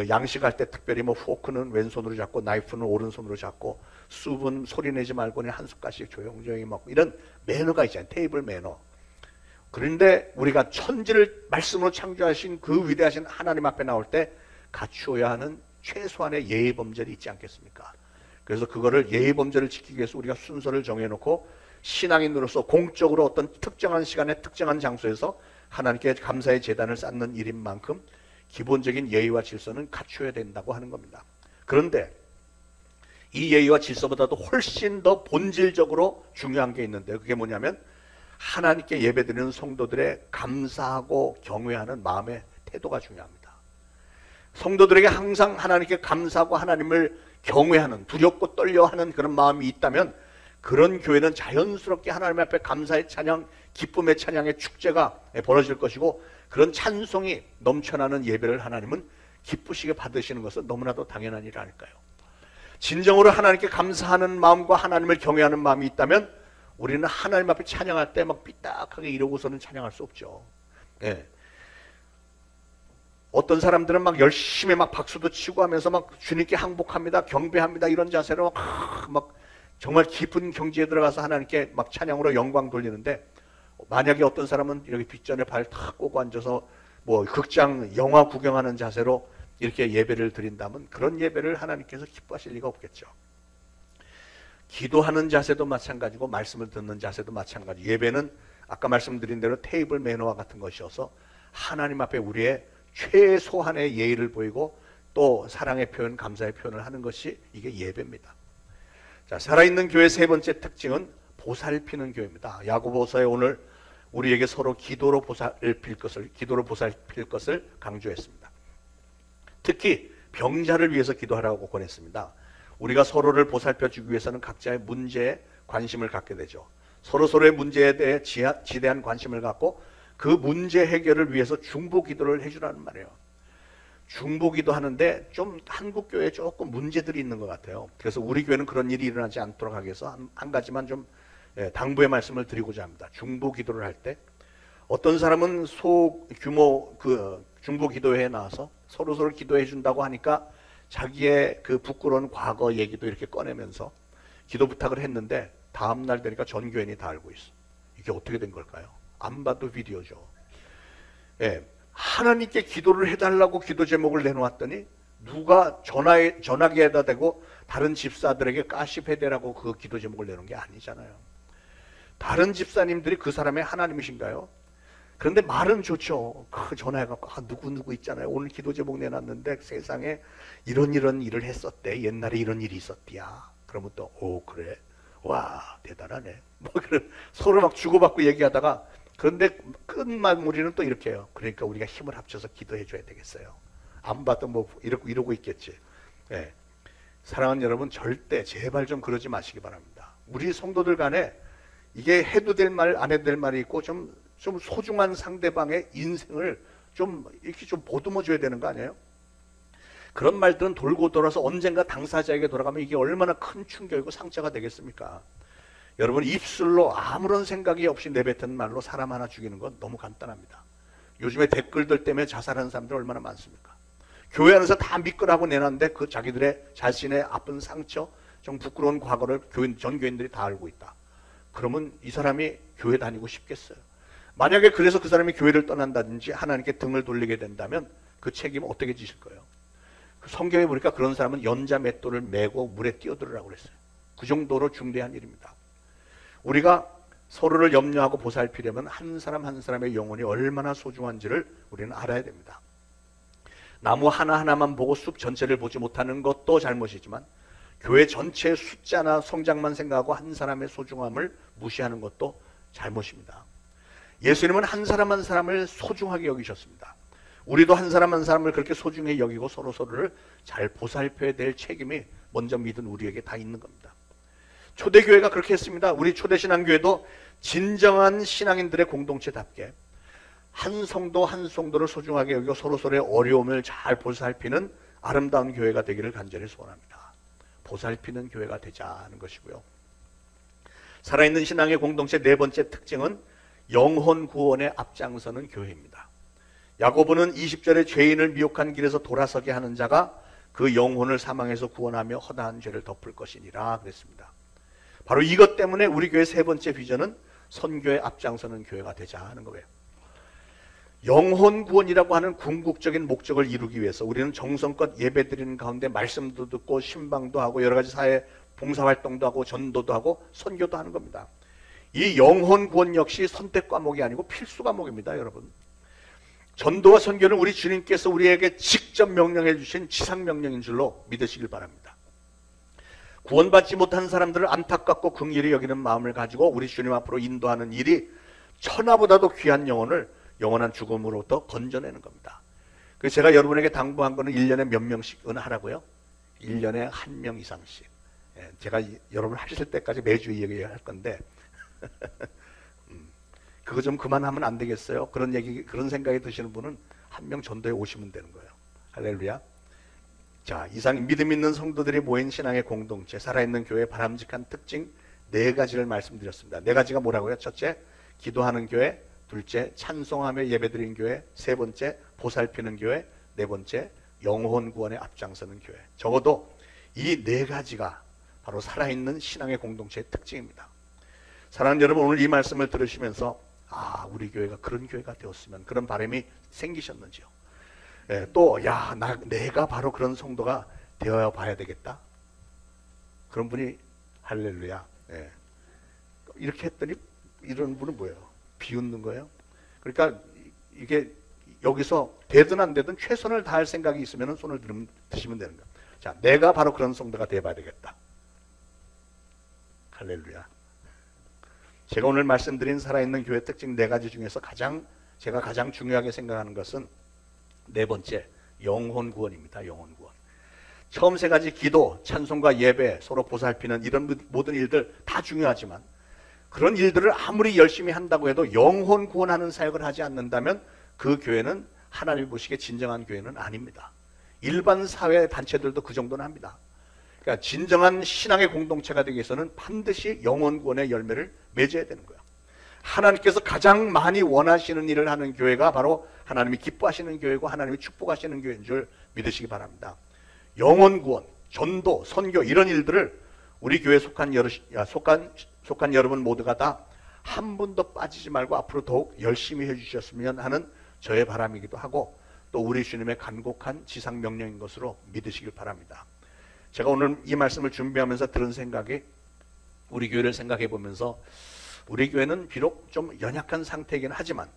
양식할 때 특별히 뭐 포크는 왼손으로 잡고 나이프는 오른손으로 잡고 숲은 소리내지 말고 그냥 한 숟갈씩 조용조용히 먹고 이런 매너가 있잖아요. 테이블 매너. 그런데 우리가 천지를 말씀으로 창조하신 그 위대하신 하나님 앞에 나올 때 갖추어야 하는 최소한의 예의 범절이 있지 않겠습니까? 그래서 그거를 예의 범절을 지키기 위해서 우리가 순서를 정해놓고 신앙인으로서 공적으로 어떤 특정한 시간에 특정한 장소에서 하나님께 감사의 제단을 쌓는 일인 만큼 기본적인 예의와 질서는 갖춰야 된다고 하는 겁니다. 그런데 이 예의와 질서보다도 훨씬 더 본질적으로 중요한 게 있는데 그게 뭐냐면 하나님께 예배드리는 성도들의 감사하고 경외하는 마음의 태도가 중요합니다. 성도들에게 항상 하나님께 감사하고 하나님을 경외하는 두렵고 떨려하는 그런 마음이 있다면 그런 교회는 자연스럽게 하나님 앞에 감사의 찬양, 기쁨의 찬양의 축제가 벌어질 것이고 그런 찬송이 넘쳐나는 예배를 하나님은 기쁘시게 받으시는 것은 너무나도 당연한 일 아닐까요? 진정으로 하나님께 감사하는 마음과 하나님을 경외하는 마음이 있다면 우리는 하나님 앞에 찬양할 때 막 삐딱하게 이러고서는 찬양할 수 없죠. 예. 어떤 사람들은 막 열심히 막 박수도 치고 하면서 막 주님께 항복합니다, 경배합니다 이런 자세로 막 정말 깊은 경지에 들어가서 하나님께 막 찬양으로 영광 돌리는데 만약에 어떤 사람은 이렇게 뒷전에 발 탁 꼬고 앉아서 뭐 극장 영화 구경하는 자세로 이렇게 예배를 드린다면 그런 예배를 하나님께서 기뻐하실 리가 없겠죠. 기도하는 자세도 마찬가지고 말씀을 듣는 자세도 마찬가지. 예배는 아까 말씀드린 대로 테이블 매너와 같은 것이어서 하나님 앞에 우리의 최소한의 예의를 보이고 또 사랑의 표현, 감사의 표현을 하는 것이 이게 예배입니다. 자, 살아있는 교회의 세 번째 특징은 보살피는 교회입니다. 야고보서에 오늘 우리에게 서로 기도로 보살필 것을 강조했습니다. 특히 병자를 위해서 기도하라고 권했습니다. 우리가 서로를 보살펴 주기 위해서는 각자의 문제에 관심을 갖게 되죠. 서로의 문제에 대해 지대한 관심을 갖고 그 문제 해결을 위해서 중보 기도를 해주라는 말이에요. 중보 기도하는데 좀 한국 교회에 조금 문제들이 있는 것 같아요. 그래서 우리 교회는 그런 일이 일어나지 않도록 하기 위해서 한 가지만 좀 당부의 말씀을 드리고자 합니다. 중보 기도를 할 때 어떤 사람은 소규모 중보 기도회에 나와서 서로 기도해 준다고 하니까 자기의 그 부끄러운 과거 얘기도 이렇게 꺼내면서 기도 부탁을 했는데 다음날 되니까 전 교인이 다 알고 있어. 이게 어떻게 된 걸까요? 안 봐도 비디오죠. 예, 하나님께 기도를 해달라고 기도 제목을 내놓았더니 누가 전화기에다 대고 다른 집사들에게 까시페대라고 그 기도 제목을 내놓은 게 아니잖아요. 다른 집사님들이 그 사람의 하나님이신가요? 그런데 말은 좋죠. 그 전화해갖고 누구 있잖아요. 오늘 기도 제목 내놨는데 세상에 이런 일을 했었대. 옛날에 이런 일이 있었디야. 그러면 또 그래? 와 대단하네. 뭐 그런 서로 막 주고받고 얘기하다가 그런데 끝마무리는 또 이렇게 해요. 그러니까 우리가 힘을 합쳐서 기도해 줘야 되겠어요. 안 봐도 뭐 이러고 있겠지. 예. 사랑하는 여러분, 절대 제발 좀 그러지 마시기 바랍니다. 우리 성도들 간에 이게 해도 될 말, 안 해도 될 말이 있고 좀 소중한 상대방의 인생을 좀 이렇게 좀 보듬어 줘야 되는 거 아니에요? 그런 말들은 돌고 돌아서 언젠가 당사자에게 돌아가면 이게 얼마나 큰 충격이고 상처가 되겠습니까? 여러분, 입술로 아무런 생각이 없이 내뱉은 말로 사람 하나 죽이는 건 너무 간단합니다. 요즘에 댓글들 때문에 자살하는 사람들 얼마나 많습니까? 교회 안에서 다 미끄라고 내놨는데 그 자기들의 자신의 아픈 상처, 좀 부끄러운 과거를 전 교인들이 다 알고 있다. 그러면 이 사람이 교회 다니고 싶겠어요? 만약에 그래서 그 사람이 교회를 떠난다든지 하나님께 등을 돌리게 된다면 그 책임은 어떻게 지실 거예요? 성경에 보니까 그런 사람은 연자 맷돌을 메고 물에 뛰어들으라고 그랬어요. 그 정도로 중대한 일입니다. 우리가 서로를 염려하고 보살피려면 한 사람 한 사람의 영혼이 얼마나 소중한지를 우리는 알아야 됩니다. 나무 하나하나만 보고 숲 전체를 보지 못하는 것도 잘못이지만 교회 전체의 숫자나 성장만 생각하고 한 사람의 소중함을 무시하는 것도 잘못입니다. 예수님은 한 사람 한 사람을 소중하게 여기셨습니다. 우리도 한 사람 한 사람을 그렇게 소중히 여기고 서로를 잘 보살펴야 될 책임이 먼저 믿은 우리에게 다 있는 겁니다. 초대교회가 그렇게 했습니다. 우리 초대신앙교회도 진정한 신앙인들의 공동체답게 한 성도 한 성도를 소중하게 여기고 서로의 어려움을 잘 보살피는 아름다운 교회가 되기를 간절히 소원합니다. 보살피는 교회가 되자는 것이고요. 살아있는 신앙의 공동체 네 번째 특징은 영혼 구원에 앞장서는 교회입니다. 야고보는 20절에 죄인을 미혹한 길에서 돌아서게 하는 자가 그 영혼을 사망에서 구원하며 허다한 죄를 덮을 것이니라 그랬습니다. 바로 이것 때문에 우리 교회 세 번째 비전은 선교에 앞장서는 교회가 되자 하는 거예요. 영혼 구원이라고 하는 궁극적인 목적을 이루기 위해서 우리는 정성껏 예배드리는 가운데 말씀도 듣고 신방도 하고 여러 가지 사회 봉사활동도 하고 전도도 하고 선교도 하는 겁니다. 이 영혼 구원 역시 선택 과목이 아니고 필수 과목입니다. 여러분, 전도와 선교는 우리 주님께서 우리에게 직접 명령해 주신 지상명령인 줄로 믿으시길 바랍니다. 구원받지 못한 사람들을 안타깝고 긍휼히 여기는 마음을 가지고 우리 주님 앞으로 인도하는 일이 천하보다도 귀한 영혼을 영원한 죽음으로부터 건져내는 겁니다. 그래서 제가 여러분에게 당부한 거는 1년에 몇 명씩은 하라고요? 1년에 1명 이상씩. 제가 여러분 하실 때까지 매주 얘기할 건데 그거 좀 그만하면 안 되겠어요? 그런 생각이 드시는 분은 1명 전도에 오시면 되는 거예요. 할렐루야. 자, 이상 믿음 있는 성도들이 모인 신앙의 공동체, 살아있는 교회의 바람직한 특징 4가지를 말씀드렸습니다. 4가지가 뭐라고요? 첫째, 기도하는 교회. 둘째, 찬송하며 예배드리는 교회. 세 번째, 보살피는 교회. 네 번째, 영혼 구원에 앞장서는 교회. 적어도 이 4가지가 바로 살아있는 신앙의 공동체의 특징입니다. 사랑하는 여러분, 오늘 이 말씀을 들으시면서 우리 교회가 그런 교회가 되었으면, 그런 바람이 생기셨는지요? 또 내가 바로 그런 성도가 되어야 봐야 되겠다. 그런 분이 할렐루야. 이렇게 했더니 이런 분은 뭐예요? 비웃는 거예요. 그러니까 이게 여기서 되든 안 되든 최선을 다할 생각이 있으면 손을 드시면 되는 거예요. 자, 내가 바로 그런 성도가 되어봐야 되겠다. 할렐루야. 제가 오늘 말씀드린 살아있는 교회 특징 4가지 중에서 제가 가장 중요하게 생각하는 것은 4번째, 영혼 구원입니다. 영혼 구원. 처음 3가지 기도, 찬송과 예배, 서로 보살피는 이런 모든 일들 다 중요하지만 그런 일들을 아무리 열심히 한다고 해도 영혼 구원하는 사역을 하지 않는다면 그 교회는 하나님이 보시기에 진정한 교회는 아닙니다. 일반 사회 단체들도 그 정도는 합니다. 그러니까 진정한 신앙의 공동체가 되기 위해서는 반드시 영혼 구원의 열매를 맺어야 되는 거예요. 하나님께서 가장 많이 원하시는 일을 하는 교회가 바로 하나님이 기뻐하시는 교회고 하나님이 축복하시는 교회인 줄 믿으시기 바랍니다. 영혼 구원, 전도, 선교 이런 일들을 우리 교회에 속한 여러분 모두가 다 한 분도 빠지지 말고 앞으로 더욱 열심히 해주셨으면 하는 저의 바람이기도 하고 또 우리 주님의 간곡한 지상 명령인 것으로 믿으시길 바랍니다. 제가 오늘 이 말씀을 준비하면서 들은 생각이 우리 교회를 생각해 보면서 우리 교회는 비록 좀 연약한 상태이긴 하지만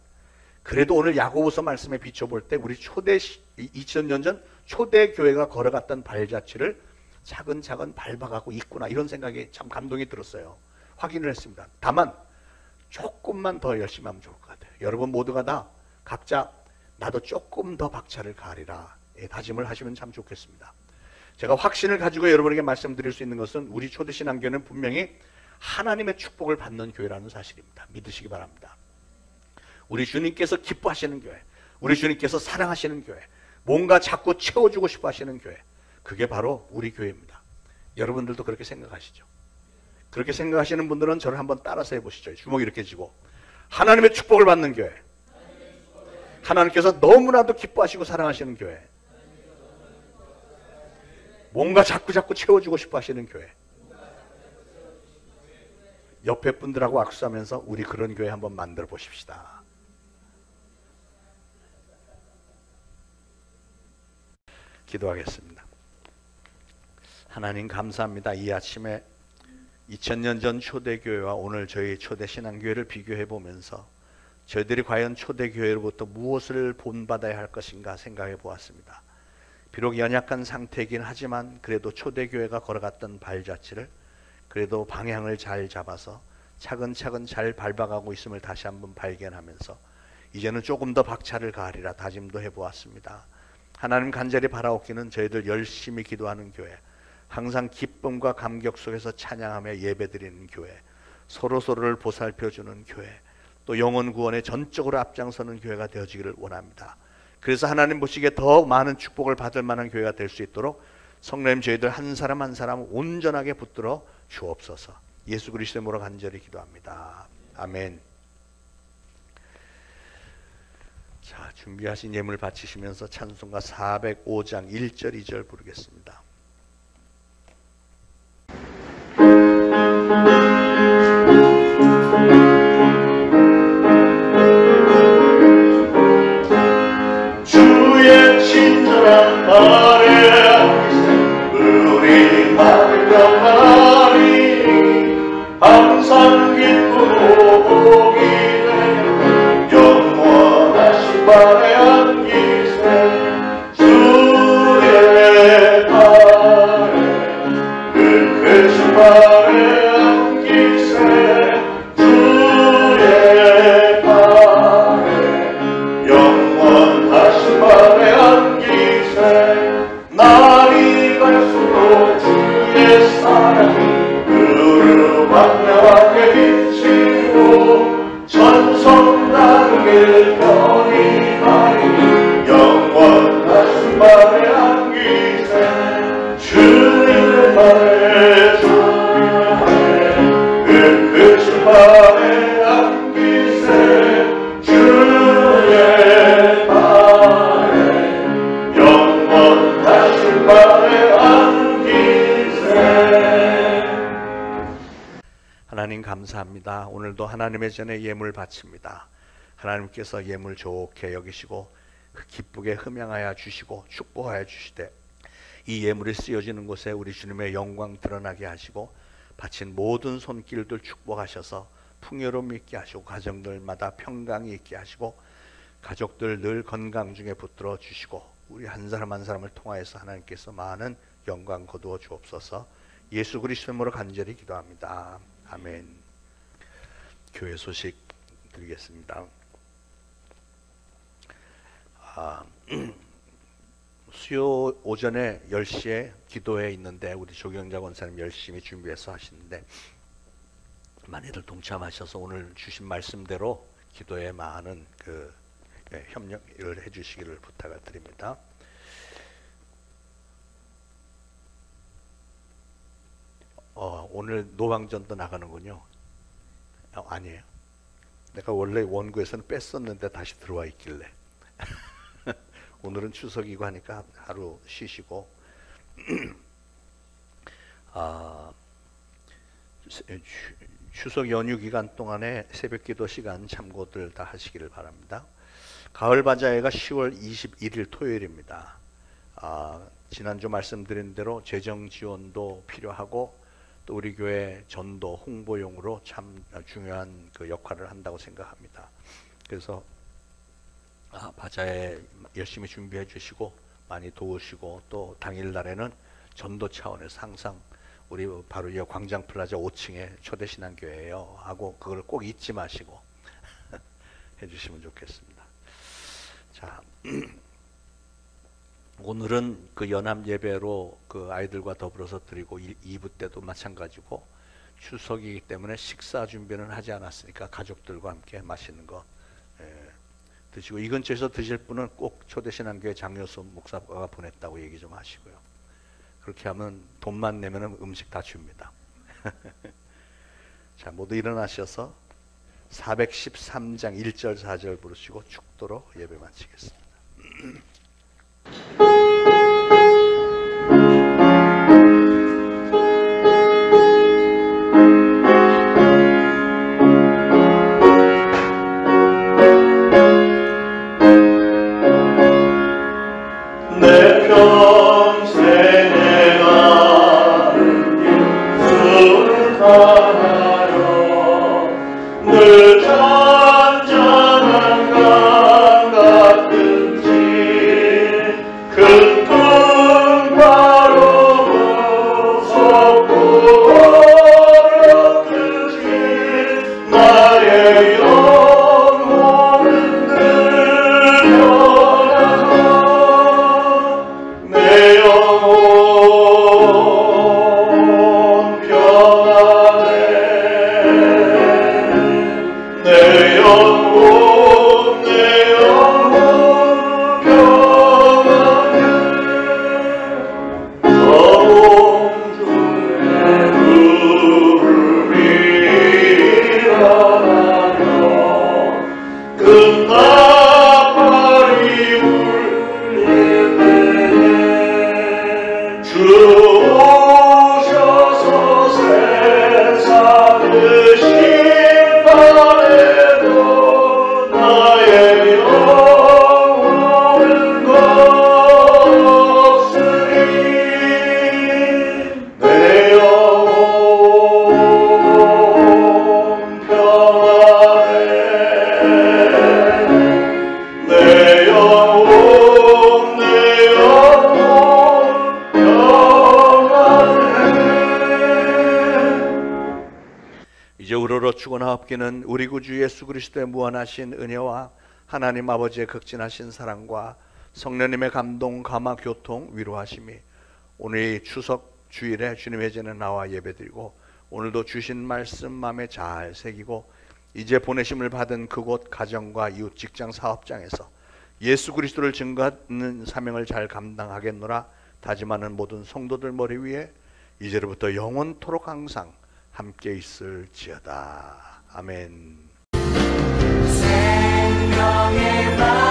그래도 오늘 야고보서 말씀에 비춰볼 때 우리 2000년 전 초대 교회가 걸어갔던 발자취를 차근차근 밟아가고 있구나 이런 생각이 참 감동이 들었어요. 확인을 했습니다. 다만 조금만 더 열심히 하면 좋을 것 같아요. 여러분 모두가 다 각자 나도 조금 더 박차를 가리라 다짐을 하시면 참 좋겠습니다. 제가 확신을 가지고 여러분에게 말씀드릴 수 있는 것은 우리 초대신앙교회는 분명히 하나님의 축복을 받는 교회라는 사실입니다. 믿으시기 바랍니다. 우리 주님께서 기뻐하시는 교회, 우리 주님께서 사랑하시는 교회, 뭔가 자꾸 채워주고 싶어 하시는 교회, 그게 바로 우리 교회입니다. 여러분들도 그렇게 생각하시죠? 그렇게 생각하시는 분들은 저를 한번 따라서 해보시죠. 주먹 이렇게 쥐고 하나님의 축복을 받는 교회, 하나님께서 너무나도 기뻐하시고 사랑하시는 교회, 뭔가 자꾸 채워주고 싶어 하시는 교회. 옆에 분들하고 악수하면서 우리 그런 교회 한번 만들어 보십시다. 기도하겠습니다. 하나님 감사합니다. 이 아침에 2000년 전 초대교회와 오늘 저희 초대신앙교회를 비교해 보면서 저희들이 과연 초대교회로부터 무엇을 본받아야 할 것인가 생각해 보았습니다. 비록 연약한 상태이긴 하지만 그래도 초대교회가 걸어갔던 발자취를 그래도 방향을 잘 잡아서 차근차근 잘 밟아가고 있음을 다시 한번 발견하면서 이제는 조금 더 박차를 가하리라 다짐도 해보았습니다. 하나님 간절히 바라옵기는 저희들 열심히 기도하는 교회, 항상 기쁨과 감격 속에서 찬양하며 예배드리는 교회, 서로서로를 보살펴주는 교회, 또 영혼 구원에 전적으로 앞장서는 교회가 되어지기를 원합니다. 그래서 하나님 보시기에 더 많은 축복을 받을 만한 교회가 될 수 있도록 성령님 저희들 한 사람 한 사람 온전하게 붙들어 주옵소서. 예수 그리스도의 이름으로 간절히 기도합니다. 아멘. 자, 준비하신 예물 바치시면서 찬송가 405장 1절 2절 부르겠습니다. 주의 친절한 발에 우리 받을 말이 항상 기쁘고 복이 되는 영원하신 발에 안기세 주의 발에 그 크신 발에 안기세 주의 발에 영원하신 발에 안기세 날이 갈수록 주의 사랑이 그를 광명하게 비치고 천성 나르길 편히 가리니 영원하신 발에 안기세 주님의 발에 주님의 발에 그 크신 발에 안기세 주의 발에 영원하신 발에 안기세. 하나님 감사합니다. 오늘도 하나님의 전에 예물 바칩니다. 하나님께서 예물 좋게 여기시고 기쁘게 흠양하여 주시고 축복하여 주시되 이 예물이 쓰여지는 곳에 우리 주님의 영광 드러나게 하시고 바친 모든 손길들 축복하셔서 풍요로움이 있게 하시고 가정들마다 평강이 있게 하시고 가족들 늘 건강 중에 붙들어 주시고 우리 한 사람 한 사람을 통하여서 하나님께서 많은 영광 거두어 주옵소서. 예수 그리스도 이름으로 간절히 기도합니다. 아멘. 교회 소식 드리겠습니다. 수요 오전에 10시에 기도회 있는데 우리 조경자 권사님 열심히 준비해서 하시는데 많이들 동참하셔서 오늘 주신 말씀대로 기도에 많은 협력을 해주시기를 부탁을 드립니다. 오늘 노방전도 나가는군요. 아니에요. 내가 원래 원구에서는 뺐었는데 다시 들어와 있길래 오늘은 추석이고 하니까 하루 쉬시고 추석 연휴 기간 동안에 새벽기도 시간 참고들 다 하시기를 바랍니다. 가을바자회가 10월 21일 토요일입니다. 지난주 말씀드린 대로 재정 지원도 필요하고 또 우리 교회 전도 홍보용으로 참 중요한 그 역할을 한다고 생각합니다. 그래서 바자회 열심히 준비해 주시고 많이 도우시고 또 당일날에는 전도 차원에서 항상 우리 바로 이 광장 플라자 5층에 초대신앙교회예요 하고 그걸 꼭 잊지 마시고 해주시면 좋겠습니다. 자, 오늘은 그 연합 예배로 그 아이들과 더불어서 드리고 2부 때도 마찬가지고 추석이기 때문에 식사 준비는 하지 않았으니까 가족들과 함께 맛있는 거 드시고 이 근처에서 드실 분은 꼭 초대신앙교회 장효수 목사가 보냈다고 얘기 좀 하시고요. 그렇게 하면 돈만 내면 음식 다 줍니다. 자, 모두 일어나셔서 413장 1절 4절 부르시고 축도로 예배 마치겠습니다. 축원하옵기는 우리 구주 예수 그리스도의 무한하신 은혜와 하나님 아버지의 극진하신 사랑과 성령님의 감동, 감화, 교통, 위로하심이 오늘 추석 주일에 주님의 전에 나와 예배드리고 오늘도 주신 말씀 마음에 잘 새기고 이제 보내심을 받은 그곳 가정과 이웃 직장 사업장에서 예수 그리스도를 증거하는 사명을 잘 감당하겠노라 다짐하는 모든 성도들 머리 위에 이제로부터 영원토록 항상 함께 있을지어다. 아멘. 생명의 말